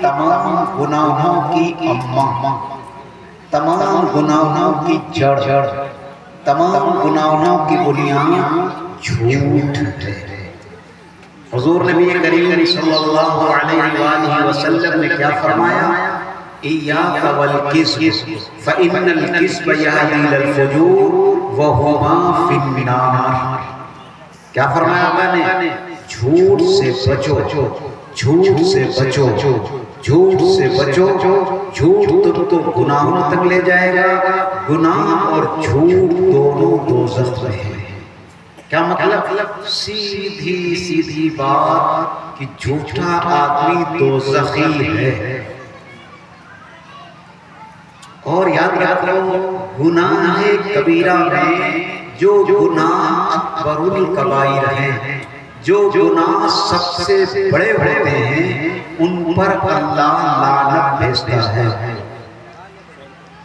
تمام گناہوں کی اماں، تمام گناہوں کی جڑ، تمام گناہوں کی بنیاد جھوٹ ہے۔ حضور نبی کریم صلی اللہ علیہ وآلہ وسلم نے کیا فرمایا؟ ایاک والکذب فإن الکذب یہدی الی الفجور وہما فی النار۔ کیا فرمایا آقا نے؟ جھوٹ سے بچو، جھوٹ سے بچو، جھوٹ سے بچو، جھوٹ تم تو گناہوں تک لے جائے گا، گناہ اور جھوٹ دونوں دوزخ میں ہیں۔ کیا مطلب؟ سیدھی سیدھی بات کہ جھوٹا آدمی دوزخی ہے۔ اور یاد رکھو گناہ کبیرہ میں جو گناہ اکبر الکبائر ہیں، جو گناہ سب سے بڑے ہوتے ہیں، ان پر اللہ لعنت بھیجتا ہے۔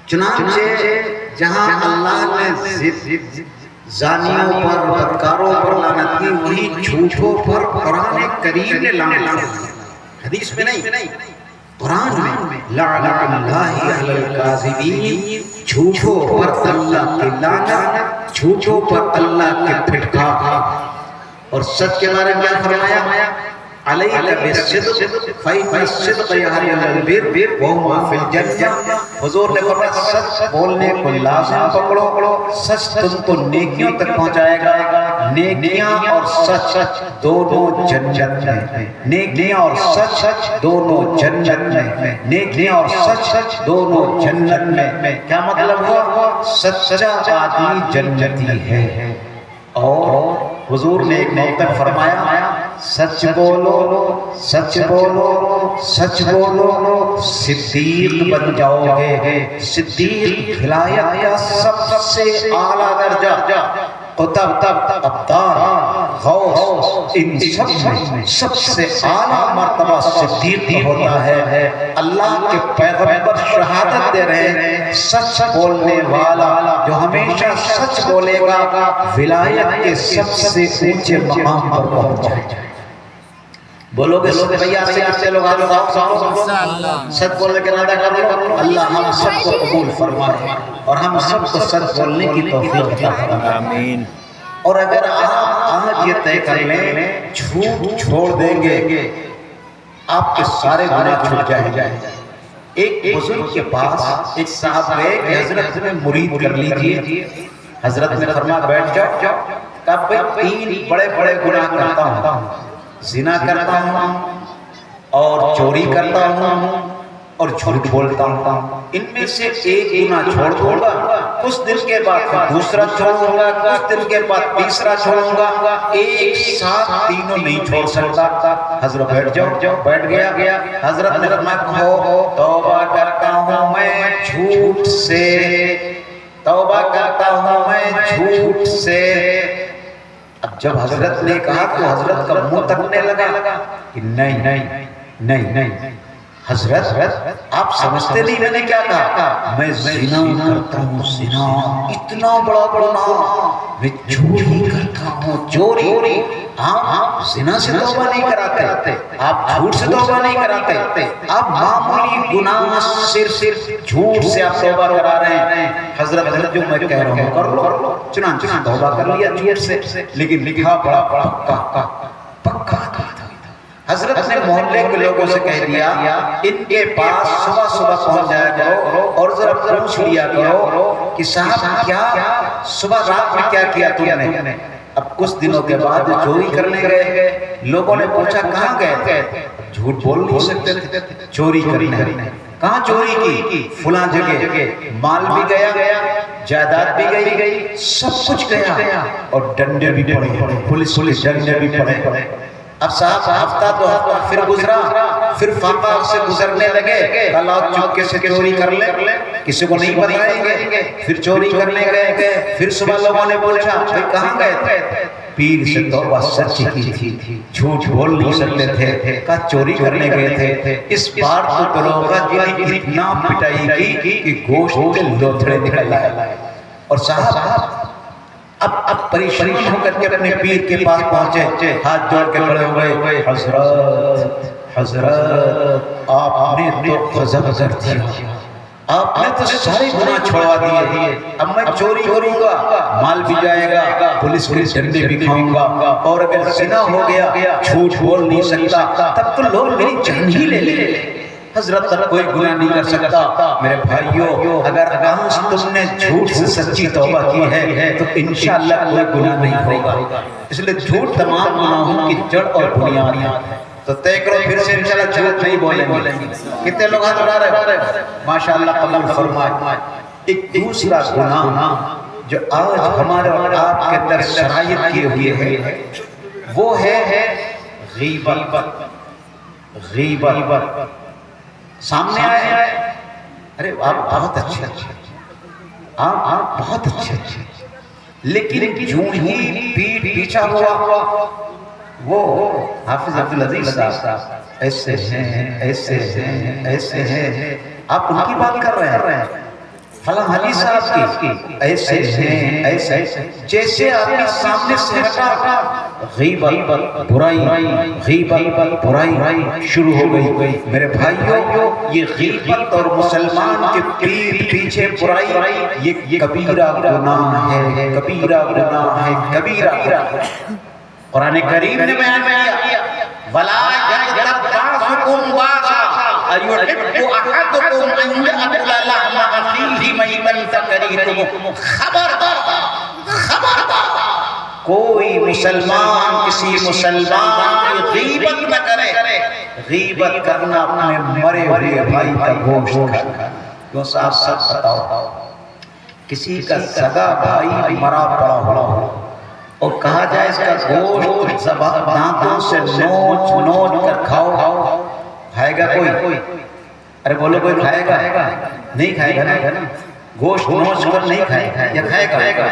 چنانچہ جہاں اللہ نے زانیوں پر، بدکاروں پر لعنت کی، وہی جھوٹوں پر قرآن کریم نے لعنت کی۔ حدیث میں نہیں، قرآن میں لعنت اللہ علی الکاذبین، جھوٹوں پر اللہ کی لعنت، جھوٹوں پر اللہ کے پھٹکار۔ اور سچ کے بارے میں کیا فرمایا؟ علیک بالصدق فإن الصدق یہدی الی البر وہما فی الجنہ۔ حضور نے فرمایا سچ بولنے کو لازم پکڑو، سچ تم کو نیکیوں تک پہنچائے گا، نیکیاں اور سچ دونوں جنت میں، نیکیاں اور سچ دونوں جنت میں، نیکیاں اور سچ دونوں جنت میں۔ کیا مطلب ہوا؟ سچا آدمی جنتی ہے۔ اور حضور نے ایک موقع فرمایا سچ بولو، سچ بولو، سچ بولو، صدیق بن جاؤ گے۔ صدیق ولایت کا سب سے اعلیٰ درجہ، قطب، ابدال، غوث، ان سب سے اعلیٰ مرتبہ صدیق ہوتا ہے۔ اللہ کے پیغمبر شہادت دے رہے ہیں سچ بولنے والا جو ہمیشہ سچ بولے گا ولایت کے سب سے اونچے مقام پر پہنچ جائے گا۔ بولو گے بھیا سے لوگ سچ بولنے کے ارادہ کر دو، اللہ ہم سب کو قبول فرمائے اور ہم سب کو سچ بولنے کی توفیق عطا فرمائے۔ آمین۔ اور اگر آج یہ طے کر لیں جھوٹ چھوڑ دیں گے آپ کے سارے گناہ چھوٹ جائیں گے۔ ایک بزرگ کے پاس ایک صاحب گئے کہ حضرت میں مرید کر لیجئے۔ حضرت نے فرمایا بیٹھ جاؤ۔ کہا بھئی تین بڑے بڑے گناہ کرتا ہوں، زنا کرتا ہوں اور چوری کرتا ہوں اور جھوٹ بولتا ہوں، ان میں سے ایک گناہ چھوڑ دوں گا، کچھ دن کے بعد دوسرا چھوڑوں گا، کچھ دن کے بعد تیسرا چھوڑوں گا، ایک ساتھ تینوں نہیں چھوڑ سکتا۔ حضرت بیٹھ جاؤ۔ بیٹھ گیا۔ حضرت نے فرمایا کہو توبہ کرتا ہوں میں جھوٹ سے، توبہ کرتا ہوں میں جھوٹ سے۔ اب جب حضرت نے کہا تو حضرت کا منہ تکنے لگا کہ نہیں حضرت آپ سمجھتے نہیں میں نے کیا کہا؟ میں زنا کرتا ہوں، زنا اتنا بڑا گناہ، میں چوری کرتا ہوں، چوری۔ آپ زنا سے توبہ نہیں کراتے، آپ جھوٹ سے توبہ نہیں کراتے، آپ معمولی گناہ صرف جھوٹ سے آپ توبہ کرا رہے ہیں۔ حضرت جو میں کہہ رہا ہوں کر لو، چنانچہ توبہ کر لیا جھوٹ سے، لیکن لکھا بڑا پکا تھا۔ حضرت نے محلے کے لوگوں سے کہہ دیا ان کے پاس صبح صبح پہنچ جایا کرو اور ذرا پوچھ لیا کرو کہ صاحب کیا صبح رات میں کیا کیا تم نے؟ اب کچھ دنوں کے بعد چوری کرنے گئے، لوگوں نے پوچھا کہاں گئے تھے؟ جھوٹ بول نہیں سکتے تھے، چوری کرنے۔ کہاں چوری کی؟ فلاں جگہ۔ مال بھی گیا، جائیداد بھی گئی، سب کچھ گیا اور ڈنڈے بھی پڑے، پولیس کے ڈنڈے بھی پڑے۔ اب صاحب ہفتہ دو ہفتہ پھر گزرا، پھر فاقہ سے گزرنے لگے، کل آؤ چوکے سے چوری کر لیں، کسی کو نہیں بتائیں گے، پھر چوری کرنے گئے، پھر صبح لوگوں نے پوچھا پھر کہاں گئے تھے؟ پیر سے توبہ سچ کی تھی، جھوٹ بول نہیں سکتے تھے، کہا چوری کرنے گئے تھے۔ اس بار تو دروغہ جنہیں اتنا پٹائی کی کہ گوشت کے لوتھڑے نکل آئے۔ اور صاحب اب پریشان ہو کر کے اپنے پیر کے پاس پہنچے، ہاتھ جوڑ کے کھڑے ہوئے، حضرت آپ نے تو غضب کر دیا، آپ نے تو سارے گناہ چھوڑا دیے، اب میں چوری کروں گا، مال بھی جائے گا، پولیس کے ڈنڈے بھی کھاؤں گا، اور اگر زنا ہو گیا جھوٹ بول نہیں سکتا، تب تو لوگ میری جان ہی لے لیں۔ حضرت تب کوئی گناہ نہیں کر سکتا۔ میرے بھائیو، اگر آج تم نے جھوٹ سے سچی توبہ کی ہے تو انشاءاللہ کوئی گناہ نہیں ہوگا، اس لئے جھوٹ تمام گناہوں کی جڑ اور بنیاد ہے۔ تو طے کرو پھر سے انشاءاللہ جھوٹ نہیں بولیں گے۔ کتنے لوگ ہاتھ اٹھا رہے ہیں؟ ماشاءاللہ قبول فرمائے۔ ایک دوسرا گناہ جو آج ہمارے اور آپ کے اندر شرائط کیے ہوئے ہے وہ ہے غیبت۔ غیبت سامنے آئے، ارے آپ بہت اچھے، آپ بہت اچھے، لیکن جو ہی پیٹ پیچھا ہوا وہ حافظ عبدالعزیز صاحب ایسے ہیں، ایسے ہیں، ایسے ہیں، آپ ان کی بات کر رہے ہیں، فلاں حاجی صاحب کی ایسے ہیں، ایسے، جیسے آپ کے سامنے سے ہٹا غیبت غیبت برائی شروع ہو گئی۔ میرے بھائیو، یہ غیبت اور مسلمان کے پیٹ پیچھے برائی یہ کبیرہ گناہ ہے، کبیرہ گناہ ہے، کبیرہ گناہ ہے۔ قرآن کریم نے بیان کیا وَلَا يَغْتَبْ بَعْضُكُمْ بَعْضًا أَيُحِبُّ أَحَدُكُمْ أَن يَأْكُلَ لَحْمَ أَخِيهِ مَيْتًا فَكَرِهْتُمُوهُ۔ خبردار کوئی مسلمان کسی مسلمان کی غیبت نہ کرے۔ غیبت کرنا اپنے مرے ہوئے بھائی کا گوشت کھانا۔ کیوں صاحب سچ بتاؤ، کسی کا سگا بھائی مرا پڑا ہو اور کہا جائے اس کا گوشت دانتوں سے نوچ کر کھاؤ، کھائے گا کوئی؟ ارے بولو کوئی کھائے گا؟ نہیں کھائے گا نا، گوشت نوچ کر نہیں کھائے گا، یا کھائے گا؟